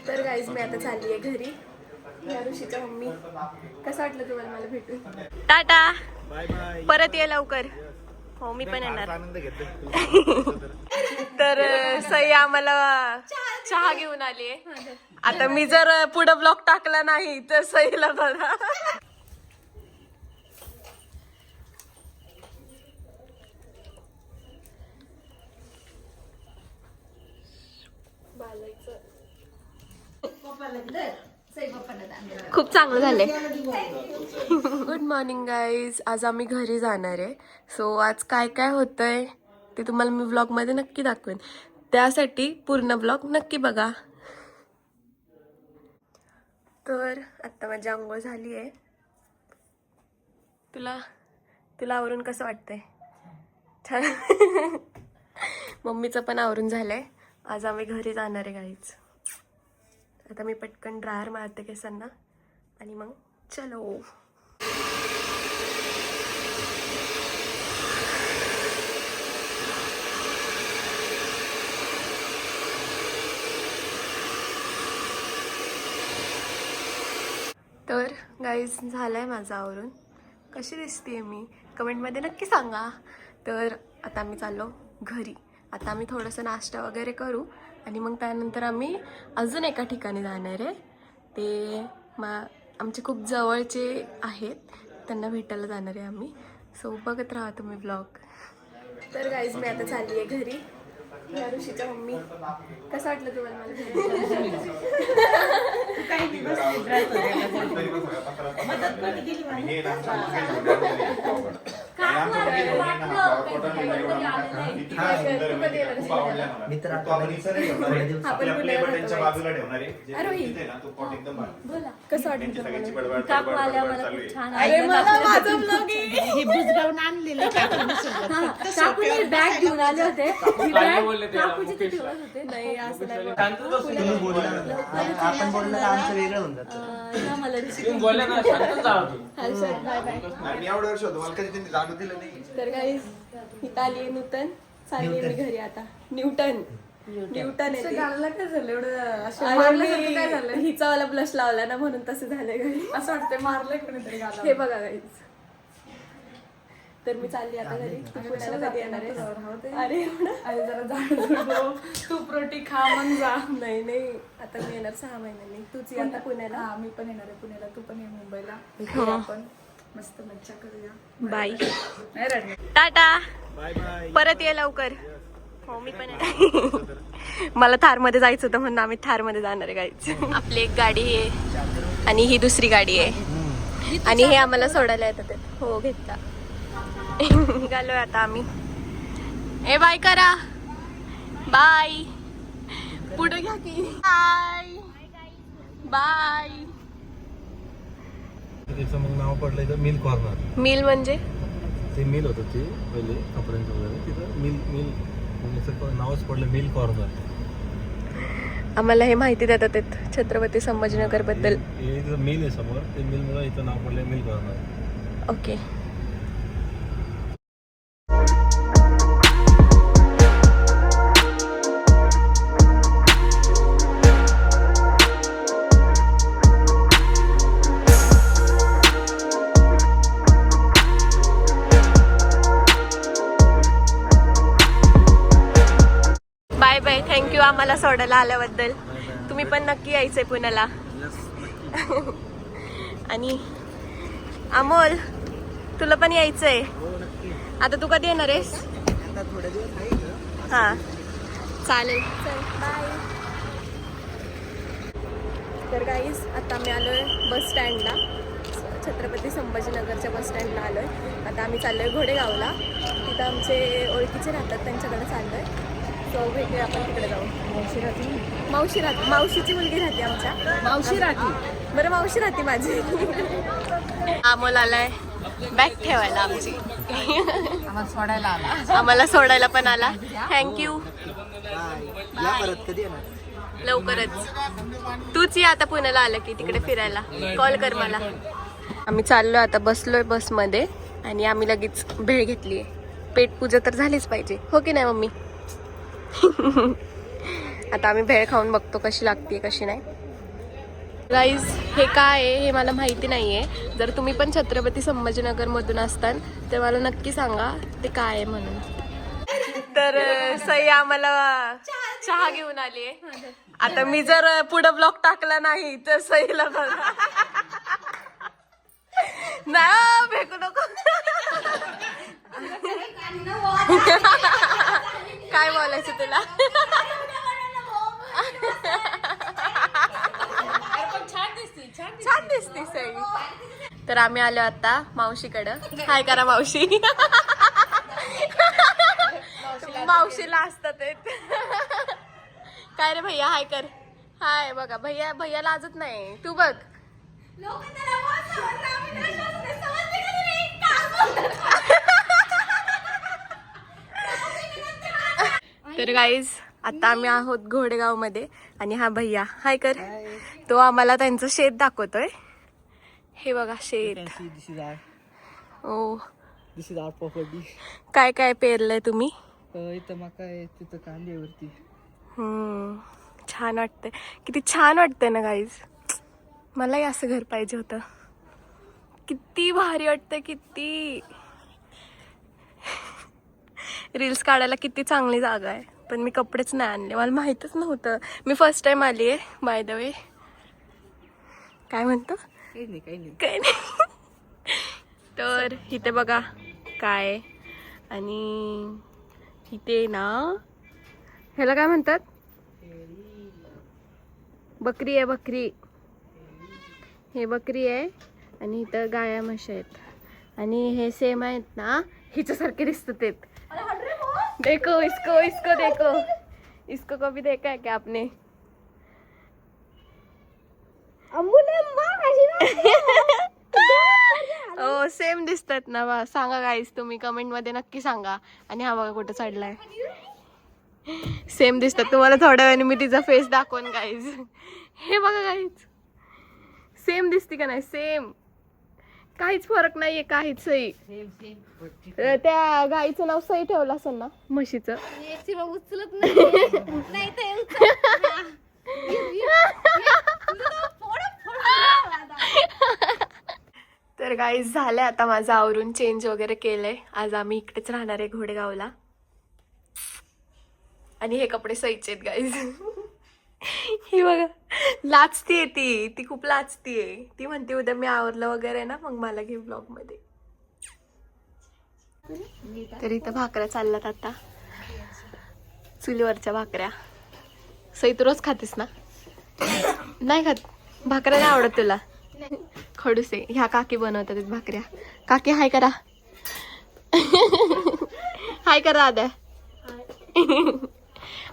तर गाईज मी आता चालली आहे घरी. या ऋषीच्या मम्मी. कसं वाटलं तुम्हाला मला भेटून? टाटा, बाय बाय, परत ये लवकर. हो मी पण येणार. आनंद घेतो. तर सई आम्हाला चहा घेऊन आली आहे. आता मी जर पुढे ब्लॉग टाकला नाही तर सईला बघा. खूप चांगलं झालंय. Good morning guys. आज आम्ही घरी जाणार आहे. सो आज काय काय होतंय ते तुम्हाला मी व्लॉग मध्ये नक्की दाखवेन. त्यासाठी पूर्ण ब्लॉग नक्की बघा. तर आता माझी आंघोळ झाली आहे. तुला तुला आवरून कसं वाटतंय? छान. मम्मीचं पण आवरून झालंय. आज आम्ही घरी जाणार आहे गाईज. आता मी पटकन ड्रायर मारते केसांना आणि मग चलो. तर गाईज झालंय माझं आवरून. कशी दिसते मी कमेंटमध्ये नक्की सांगा. तर आता आम्ही चाललो घरी. आता आम्ही थोडंसं नाश्ता वगैरे करू आणि मग त्यानंतर आम्ही अजून एका ठिकाणी जाणार आहे. ते आमचे खूप जवळचे आहेत, त्यांना भेटायला जाणार आहे आम्ही. सो बघत राहा तुम्ही ब्लॉग. तर गाईज मी आता चालली आहे घरी. या ऋषीच्या मम्मी. कसं वाटलं तुम्हाला मला भेटून? कसं बॅग घेऊन आले होते. नाही असं नाही. आपण बोललं तर आमचं वेगळं होऊन जातं. तर गाईज इथं आली नूतन. चालली मी घरी आता. न्यूटन हिचा वाला ब्लश लावला ना म्हणून तसं झालंय घरी. असं वाटतंय मारलंय कोणीतरी. हे बघा गाईज. तर मी चालली आता घरी. पुण्याला कधी येणार आहे? अरे जरा जाणं तू प्रोटी खा मग जा. नाही आता मी येणार 6 महिन्यांनी. तूच आता पुण्याला. मी पण येणार आहे पुण्याला. तू पण ये मुंबईला. आपण मस्त मज्जा करूया. बाय नाही रडणार. टाटा, बाय बाय, परत ये लवकर. हो मी पण येणार. मला थारमध्ये जायचं होतं म्हणून आम्ही थारमध्ये जाणार आहे गाईच. आपली एक गाडी आहे आणि ही दुसरी गाडी आहे आणि हे आम्हाला सोडायला येतात. हो घेतला. निघालोय आता आम्ही. ए बाय करा. बाय. पुढे घ्या की. Bye bye. तिचं मग नाव पडलं इथं मिल कॉर्नर. मिल म्हणजे ते मिल होतं ते पहिले कपड्यांचं वगैरे. तिथं मिल नावच पडलं मिल कॉर्नर. आम्हाला हे माहिती देतात छत्रपती संभाजीनगर बद्दल. हे मिल आहे समोर. ते मिलमुळे इथं नाव पडलं mill corner. Okay. Bye bye. Thank you आम्हाला सोडायला आल्याबद्दल. तुम्ही पण नक्की यायचंय पुण्याला. आणि अमोल तुला पण यायचंय. आता तू कधी येणार आहेस? हा चालेल. चल बाय. तर गाईज आता आम्ही आलोय बस स्टँडला. छत्रपती संभाजीनगरच्या बस स्टँडला आलोय. आता आम्ही चाललोय घोडेगावला. तिथं आमचे ओळखीचे राहतात, त्यांच्याकडे चाललोय. तो भेटूया आपण तिकडे जाऊ. मावशी राहते. मावशीची मुलगी राहते आमच्या. मावशी राहते. बरं मावशी राहते माझी. अमोल आलाय बॅग ठेवायला आमची. आम्हाला सोडायला आला. आम्हाला सोडायला पण आला. थँक्यू. परत कधी येणार? लवकरच. तूच ये आता पुण्याला आलं की तिकडे फिरायला. कॉल कर मला. आम्ही चाललोय आता. बसलोय बसमध्ये आणि आम्ही लगेच भेळ घेतलीये. पेट पूजा तर झालीच पाहिजे, हो की नाही मम्मी? आता आम्ही भेळ खाऊन बघतो कशी लागते कशी नाही. गाईज हे काय आहे हे मला माहिती नाही आहे. जर तुम्ही पण छत्रपती संभाजीनगरमधून असताल तर मला नक्की सांगा ते काय आहे म्हणून. तर सई आम्हाला चहा घेऊन आली आहे. आता मी जर पुढं ब्लॉग टाकला नाही तर सईला बघा. नाही भेटू नको. काय बोलायचं तुला. छान दिसते सई. तर आम्ही आलो आता मावशीकडं. हाय करा मावशी. मावशीला असतात काय रे भैया हाय कर. हाय बघा भैया भैया लाजत नाही. तू बघ. तर गाईज आता आम्ही आहोत घोडेगाव मध्ये आणि हा भैया हाय कर. तो आम्हाला त्यांचं शेत दाखवतोय. हे बघा शेत. ओ काय काय पेरलंय तुम्ही. इथं मका आहे तिथं कांद्यावरती. छान वाटतंय. किती छान वाटतंय ना गाईज. मलाही असं घर पाहिजे होतं. किती भारी वाटतंय. किती रील्स काढायला किती चांगली जागा आहे. पण मी कपडेच नाही आणले. मला माहीतच नव्हतं. मी फर्स्ट टाइम आली आहे बाय द वे. काय म्हणतो काही नाही. तर इथे बघा काय आणि इथे ना ह्याला काय म्हणतात. बकरी आहे बकरी. हे बकरी आहे आणि इथं गाया म्हशी आहेत आणि हे सेम आहेत ना हिच्यासारखे दिसतात ते. देखो इसको इसको देखो इसको कभी देखा है क्या आपने. हो सेम दिसतात ना. बा सांगा गाईज तुम्ही कमेंट मध्ये नक्की सांगा. आणि हा बघा कुठं चढलाय. सेम दिसतात तुम्हाला. थोड्या वेळाने मी तिचा फेस दाखवून गाईज. हे बघा गाईज सेम दिसते का नाही. सेम काहीच फरक नाहीये काहीच. सई त्या गाईचं नाव सई ठेवलं असेल ना म्हशीचं. उचलत नाही तर गाईज झालंय आता माझं आवरून. चेंज वगैरे केलंय. आज आम्ही इकडेच राहणार आहे घोडेगावला. आणि हे कपडे सईचे आहेत गाईज. ही बघा लाजतीये ती खूप लाजतीये. ती म्हणते उद्या मी आवरलं वगैरे ना मग मला घेऊ ब्लॉग मध्ये. तर इथं भाकऱ्या चालल्यात आता. चुलीवरच्या भाकऱ्या. सई तू रोज खातेस ना. नाही खात भाकऱ्या. नाही आवडत तुला. खडूसे ह्या काकी बनवतात भाकऱ्या. काकी हाय करा. हाय करा दादा.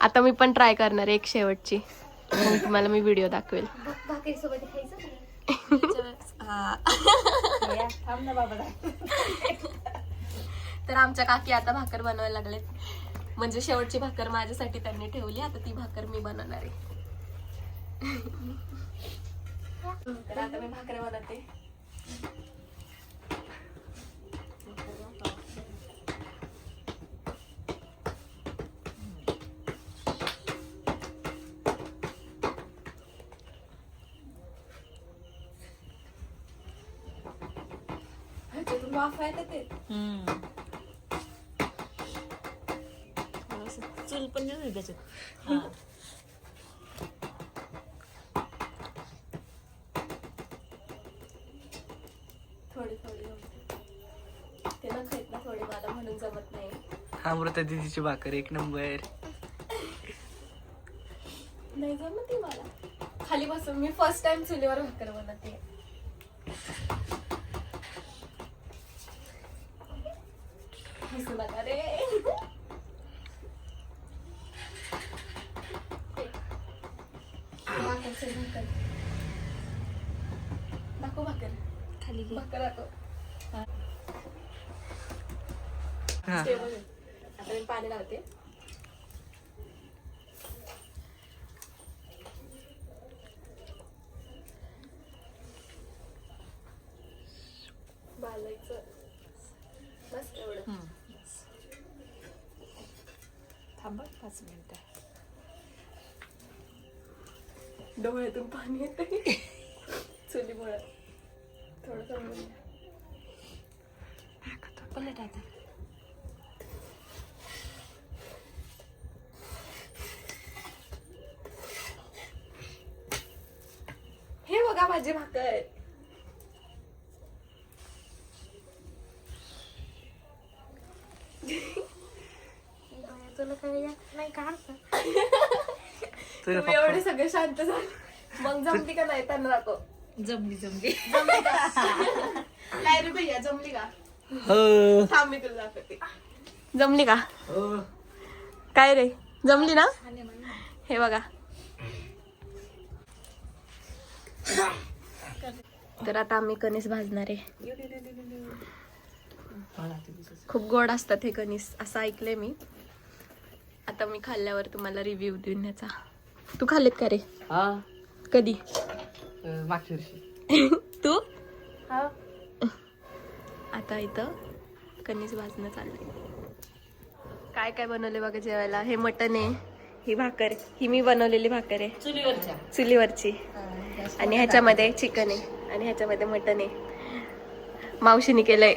आता मी पण ट्राय करणार आहे एक शेवटची. मग तुम्हाला मी व्हिडिओ दाखवेल. तर आमच्या काकी आता भाकर बनवायला लागलेत. म्हणजे शेवटची भाकर माझ्यासाठी त्यांनी ठेवली. आता ती भाकर मी बनवणार आहे. तर आता मी भाकऱ्या बनवते. वाफ आहे ते. चूल पण नाही त्याच्यात. थोडी ते ना खात ना थोडी मला म्हणून जमत नाही. अमृता दीदीची भाकर एक नंबर. नाही जमत ती मला. खाली बसून मी फर्स्ट टाइम चुलीवर भाकर बनवते. हसू नका रे. दाखव भाकर. खाली भाकर दाखव. आता मी पाणी लावते. बालायचं बस एवढं. थांबा 5 मिनिटं. डोळ्यातून पाणी येते चुलीमुळे. थोडं पलट आता. हे बघा माझी भाकर. तुला काय नाही काढतं. तुम्ही एवढे सगळे शांत झाले मग जमली का नाही त्यांना दाखव. जमली काय रे भैया जमली का? हो. थांब मी तुला दाखवते. जमली का? हो. काय रे जमली ना? हे बघा. तर आता आम्ही कणीस भाजणार आहे. खूप गोड असतात हे कणीस असं ऐकलंय मी. आता मी खाल्ल्यावर तुम्हाला रिव्ह्यू देऊन याचा. तू खाल्लेत का रे? हा कधी? मागच्या वर्षी. तू? आता इथं कणीस भाजणं चाललंय. काय काय बनवले बघा जेवायला. हे मटण आहे, ही भाकर, ही मी बनवलेली भाकर आहे चुलीवरच्या. चुलीवरची, आणि ह्याच्यामध्ये चिकन आहे आणि ह्याच्यामध्ये मटण आहे मावशीने केलंय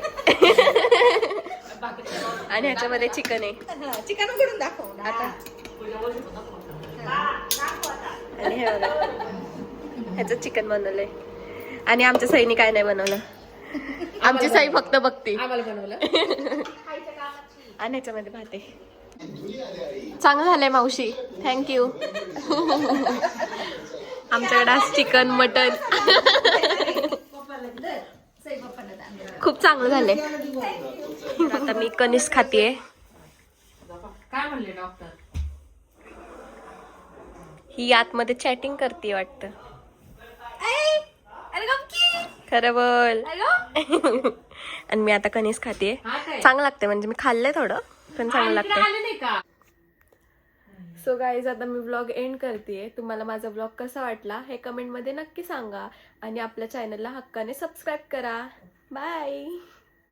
आणि ह्याच्यामध्ये चिकन आहे. चिकन करून दाखव आता आणि हे बघा ह्याचं चिकन बनवलंय. आणि आमच्या सईने काय नाही बनवलं. आमची सई फक्त बघते. आम्हाला बनवलं. आणि ह्याच्यामध्ये भात आहे. चांगलं झालंय मावशी, थँक्यू. आमच्याकडे आज चिकन मटन खूप चांगलं झालंय. आता मी कणीस खातीये. काय म्हणले डॉक्टर? ही आतमध्ये चॅटिंग करते वाटतं. खरं बोल. आणि मी आता कणीस खातीये. चांगलं लागते, म्हणजे मी खाल्लंय थोडं पण चांगलं लागतंय. नाही का? सो गाईज आता मी व्लॉग एंड करते. तुम्हाला माझा व्लॉग कसा वाटला हे कमेंटमध्ये नक्की सांगा आणि आपल्या चॅनलला हक्काने सबस्क्राईब करा. बाय.